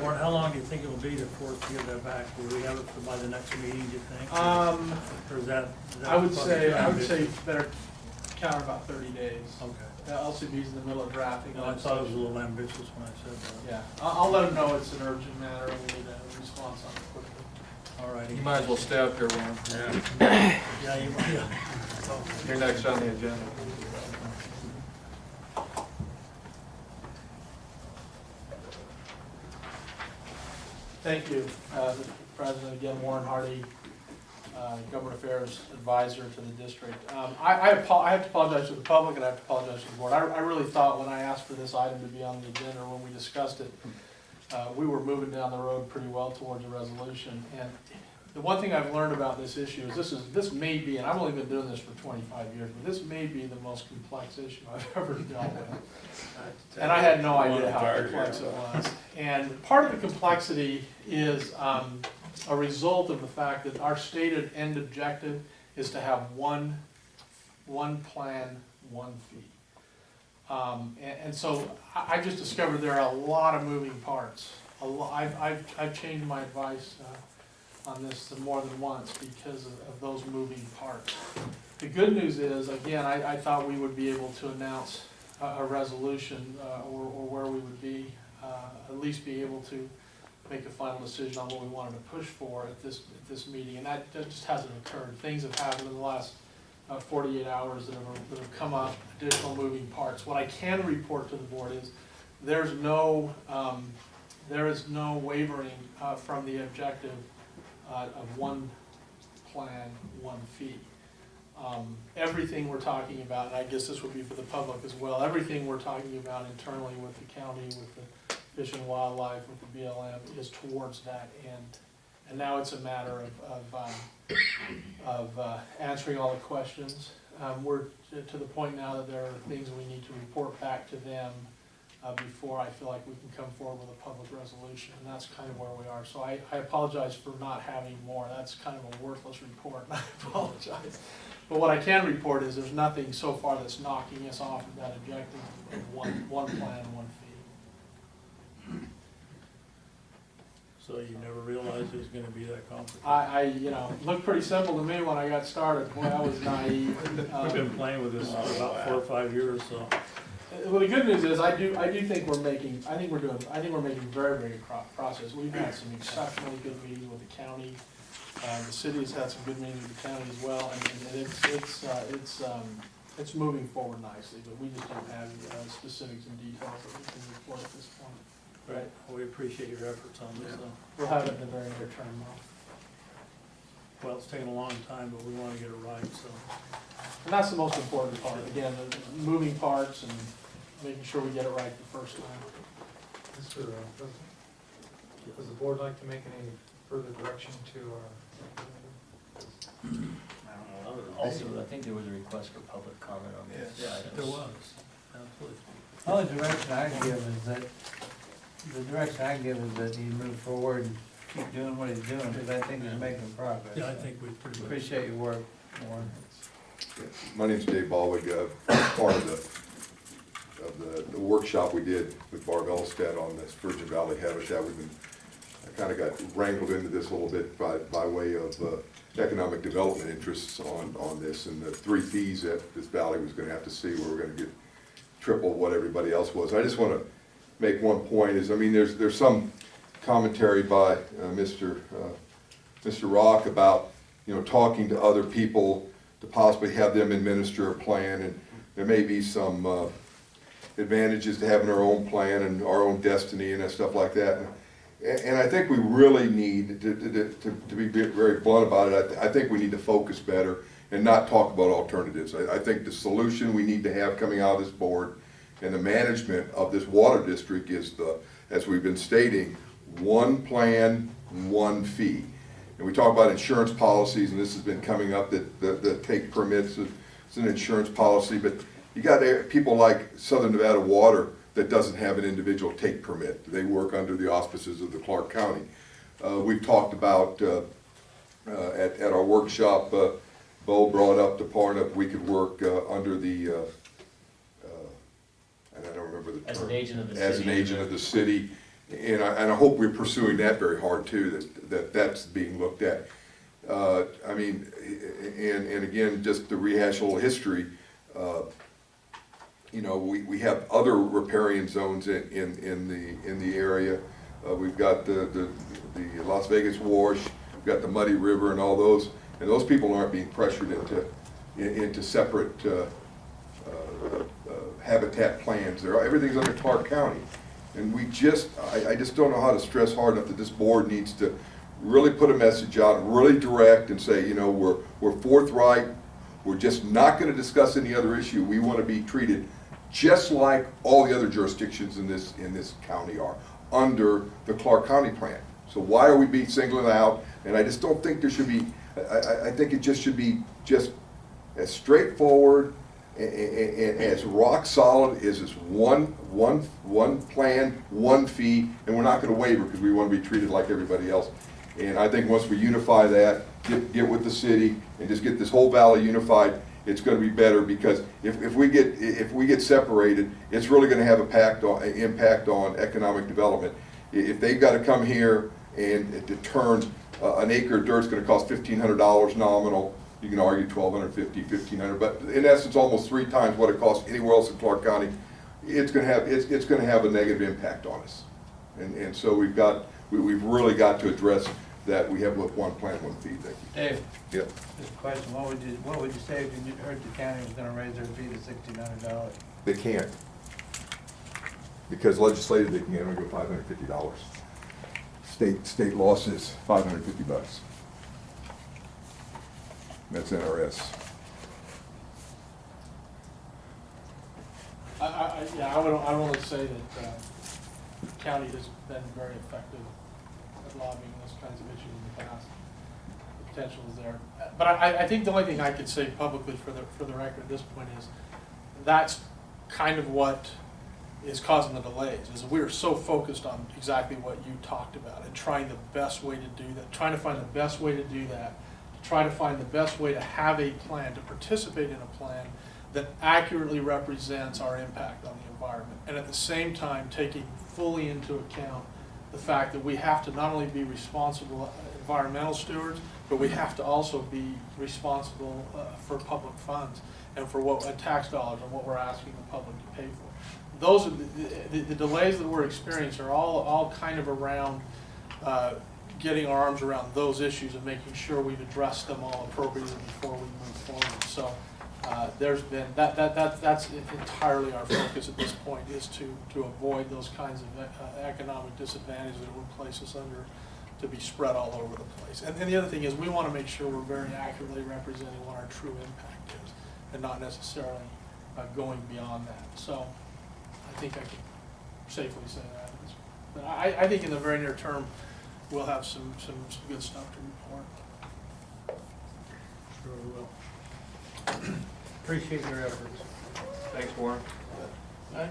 Warren, how long do you think it'll be for us to get that back? Will we have it for by the next meeting, do you think? Or is that? I would say better count about 30 days. Okay. LCB's in the middle of drafting. No, I thought it was a little ambitious when I said that. Yeah, I'll let them know it's an urgent matter and we need a response on it quickly. All righty. You might as well stay up here, Warren. Yeah, you might, yeah. You're next on the agenda. Thank you, Mr. President. Again, Warren Hardy, Government Affairs Advisor to the district. I have to apologize to the public and I have to apologize to the board. I really thought when I asked for this item to be on the agenda, when we discussed it, we were moving down the road pretty well towards a resolution. And the one thing I've learned about this issue is this may be, and I've only been doing this for 25 years, but this may be the most complex issue I've ever dealt with. And I had no idea how complex it was. And part of the complexity is a result of the fact that our stated end objective is to have one plan, one fee. And so I just discovered there are a lot of moving parts. I've changed my advice on this more than once because of those moving parts. The good news is, again, I thought we would be able to announce a resolution or where we would be, at least be able to make a final decision on what we wanted to push for at this meeting, and that just hasn't occurred. Things have happened in the last 48 hours that have come up, additional moving parts. What I can report to the board is there is no wavering from the objective of one plan, one fee. Everything we're talking about, and I guess this would be for the public as well, everything we're talking about internally with the county, with the Fish and Wildlife, with the BLM, is towards that end. And now it's a matter of answering all the questions. We're to the point now that there are things we need to report back to them before I feel like we can come forward with a public resolution, and that's kind of where we are. So I apologize for not having more. That's kind of a worthless report, and I apologize. But what I can report is there's nothing so far that's knocking us off of that objective of one plan, one fee. So you never realized it was gonna be that complicated? You know, looked pretty simple to me when I got started. Boy, I was naive. We've been playing with this for about 4 or 5 years, so. Well, the good news is I do think we're making very, very good process. We've had some exceptionally good meetings with the county. The city has had some good meetings with the county as well, and it's moving forward nicely, but we just don't have specifics and details that we can report at this point. Right, we appreciate your efforts on this, though. We'll have it in the very near term, though. Well, it's taken a long time, but we wanna get it right, so. And that's the most important part. Again, the moving parts and making sure we get it right the first time. Mr. President, does the board like to make any further direction to our? Also, I think there was a request for public comment on this. Yes, items. there was, absolutely. Only direction I give is that, he move forward and keep doing what he's doing, because I think he's making progress. Yeah, I think we pretty much. Appreciate your work, Warren. My name's Dave Baldwin, part of the workshop we did with Barb Elstad on the Spurgeon Valley habitat. I kind of got wrangled into this a little bit by way of economic development interests on this, and the 3 fees that this valley was going to have to see where we're going to get triple what everybody else was. I just want to make one point is, I mean, there's some commentary by Mr. Rock about, you know, talking to other people to possibly have them administer a plan, and there may be some advantages to having our own plan and our own destiny and stuff like that. And I think we really need to be very blunt about it. I think we need to focus better and not talk about alternatives. I think the solution we need to have coming out of this board and the management of this water district is as we've been stating, one plan, one fee. And we talk about insurance policies, and this has been coming up that the take permits, it's an insurance policy, but you got people like Southern Nevada Water that doesn't have an individual take permit. They work under the auspices of the Clark County. We've talked about at our workshop, Bo brought up the part of we could work under the, and I don't remember the term. As an agent of the city. As an agent of the city, And I hope we're pursuing that very hard too, that's being looked at. I mean, and again, just to rehash a little history, you know, we have other riparian zones in the area. We've got the Las Vegas Wash, we've got the Muddy River and all those, and those people aren't being pressured into separate habitat plans. Everything's under Clark County. And I just don't know how to stress hard enough that this board needs to really put a message out, really direct and say, you know, we're forthright, we're just not gonna discuss any other issue. We wanna be treated just like all the other jurisdictions in this county are, under the Clark County plan. So why are we being singled out? And I just don't think there should be, I think it just should be just as straightforward and as rock solid as this one plan, one fee, and we're not gonna waver because we wanna be treated like everybody else. And I think once we unify that, get with the city and just get this whole valley unified, it's gonna be better, because if we get separated, it's really gonna have impact on economic development. If they've gotta come here and it turns, an acre of dirt's gonna cost $1,500 nominal, you can argue $1,250, $1,500, but in essence, almost 3 times what it costs anywhere else in Clark County. It's gonna have a negative impact on us, and so we've really got to address that. We have one plan, one fee. Thank you. Dave, Yep. just a question, what would you say if you heard the county was gonna raise their fee to $1,600? They can't, because legislatively they can only go $550. State law says $550. That's NRS. I would only say that the county has been very effective at lobbying those kinds of issues in the past. The potential is there. But I think the only thing I could say publicly for the record at this point is that's kind of what is causing the delays, is we're so focused on exactly what you talked about and trying the best way to do that, trying to find the best way to do that, to try to find the best way to have a plan, to participate in a plan that accurately represents our impact on the environment, and at the same time taking fully into account the fact that we have to not only be responsible environmental stewards, but we have to also be responsible for public funds and for tax dollars and what we're asking the public to pay for. Those are the delays that we're experiencing are all kind of around getting our arms around those issues and making sure we've addressed them all appropriately before we move forward. So there's been that's entirely our focus at this point, is to avoid those kinds of economic disadvantages that would place us under, to be spread all over the place. And the other thing is, we want to make sure we're very accurately representing what our true impact is, and not necessarily going beyond that. So I think I can safely say that. But I think in the very near term, we'll have some good stuff to report. Sure we will. Appreciate your efforts. Thanks, Warren. All right?